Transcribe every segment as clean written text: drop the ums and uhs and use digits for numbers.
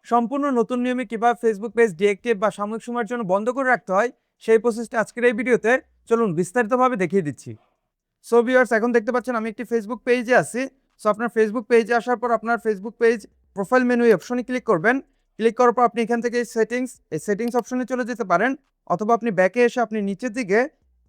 সম্পূর্ণ নতুন নিয়মে কিভাবে ফেসবুক পেজ ডিএক্টিভ বা সাময়িক সময়ের জন্য বন্ধ করে রাখতে হয় সেই প্রসেসটা আজকের এই ভিডিওতে চলুন বিস্তারিতভাবে দেখিয়ে দিচ্ছি। সো ভিউয়ার্স, এখন দেখতে পাচ্ছেন আমি একটি ফেসবুক পেজে আছি। সো আপনার ফেসবুক পেজে আসার পর আপনার ফেসবুক পেজ প্রোফাইল মেনু অপশনে ক্লিক করবেন। ক্লিক করার পর আপনি এখান থেকে সেটিংস অপশনে চলে যেতে পারেন, অথবা আপনি ব্যাকে এসে আপনি নিচের দিকে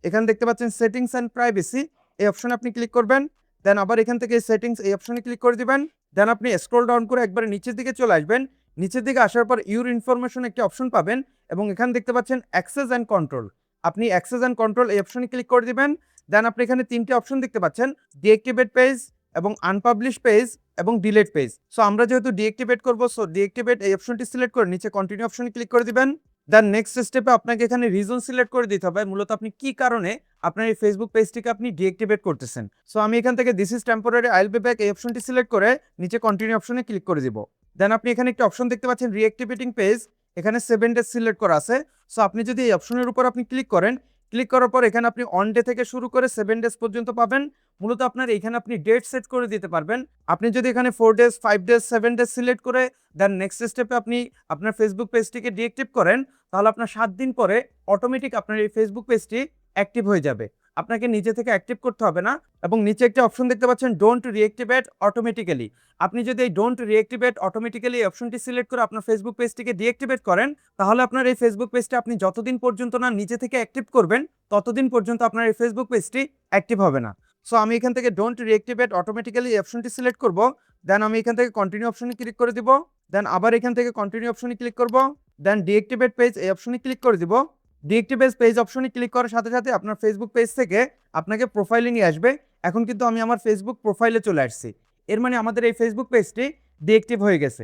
এখানে দেখতে পাচ্ছেন সেটিংস অ্যান্ড প্রাইভেসি, এই অপশনে আপনি ক্লিক করবেন। দেন আবার এখান থেকে সেটিংস এই অপশনে ক্লিক করে দিবেন। দেন আপনি স্ক্রল ডাউন করে একবারে নিচের দিকে চলে আসবেন। নিচের দিকে আসার পর ইউর ইনফরমেশন একটি অপশন পাবেন এবং এখানে দেখতে পাচ্ছেন অ্যাক্সেস অ্যান্ড কন্ট্রোল। আপনি অ্যাক্সেস অ্যান্ড কন্ট্রোল এই অপশনে ক্লিক করে দিবেন। দেন আপনি এখানে ৩টি অপশন দেখতে পাচ্ছেন, ডিএক্টিভেট পেজ এবং আনপাবলিশ পেজ এবং ডিলিট পেজ। সো আমরা যেহেতু ডিএক্টিভেট করব, সো ডিএক্টিভেট এই অপশনটি সিলেক্ট করে নিচে কন্টিনিউ অপশনে ক্লিক করে দিবেন। দেন নেক্সট স্টেপে আপনাকে এখানে রিজন সিলেক্ট করে দিতে হবে, মূলত আপনি কি কারণে আপনার এই ফেসবুক পেজটিকে আপনি ডিএক্টিভেট করতেছেন। সো আমি এখান থেকে this is temporary, I will be back এই অপশনটি সিলেক্ট করে নিচে কন্টিনিউ অপশনে ক্লিক করে দিব। দেন আপনি এখানে একটা অপশন দেখতে পাচ্ছেন রিঅ্যাক্টিভেটিং পেজ, এখানে 7 ডেজ সিলেক্ট করা আছে। সো আপনি যদি এই অপশনের উপর আপনি ক্লিক করেন, ক্লিক করার পর এখানে আপনি অন ডে থেকে শুরু করে 7 ডেজ পর্যন্ত পাবেন। মূলত আপনার এখানে আপনি ডেট সেট করে দিতে পারবেন। আপনি যদি এখানে 4 ডেজ, 5 ডেজ, 7 ডেজ সিলেক্ট করে দেন নেক্সট স্টেপে আপনি আপনার ফেসবুক পেজটিকে ডিঅ্যাক্টিভ করেন, তাহলে আপনার 7 দিন পরে অটোমেটিক আপনার এই ফেসবুক পেজটি অ্যাক্টিভ হয়ে যাবে। আপনাকে নিজে থেকে অ্যাক্টিভ করতে হবে না। এবং নিচে একটা অপশন দেখতে পাচ্ছেন ডোন্ট রিঅ্যাক্টিভেট অটোমেটিক্যালি। আপনি যদি এই ডোন্ট রিঅ্যাক্টিভেট অটোমেটিক্যালি অপশনটি সিলেক্ট করে আপনার ফেসবুক পেজটিকে ডিঅ্যাক্টিভেট করেন, তাহলে আপনার এই ফেসবুক পেজটা আপনি যতদিন পর্যন্ত না নিজে থেকে অ্যাক্টিভ করবেন, ততদিন পর্যন্ত আপনার এই ফেসবুক পেজটি অ্যাক্টিভ হবে না। সো আমি এখান থেকে ডোন্ট রিঅ্যাক্টিভেট অটোমেটিক্যালি অপশনটি সিলেক্ট করব। দেন আমি এখান থেকে কন্টিনিউ অপশনে ক্লিক করে দিব। দেন আবার এখান থেকে কন্টিনিউ অপশনে ক্লিক করব। দেন ডিঅ্যাক্টিভেট পেজ এই অপশনে ক্লিক করে দিব। ডিঅ্যাক্টিভেট পেজ অপশনে ক্লিক করার সাথে সাথে আপনার ফেসবুক পেজ থেকে আপনাকে প্রোফাইলে নিয়ে আসবে। এখন কিন্তু আমি আমার ফেসবুক প্রোফাইলে চলে আসছি। এর মানে আমাদের এই ফেসবুক পেজটি ডিঅ্যাক্টিভ হয়ে গেছে।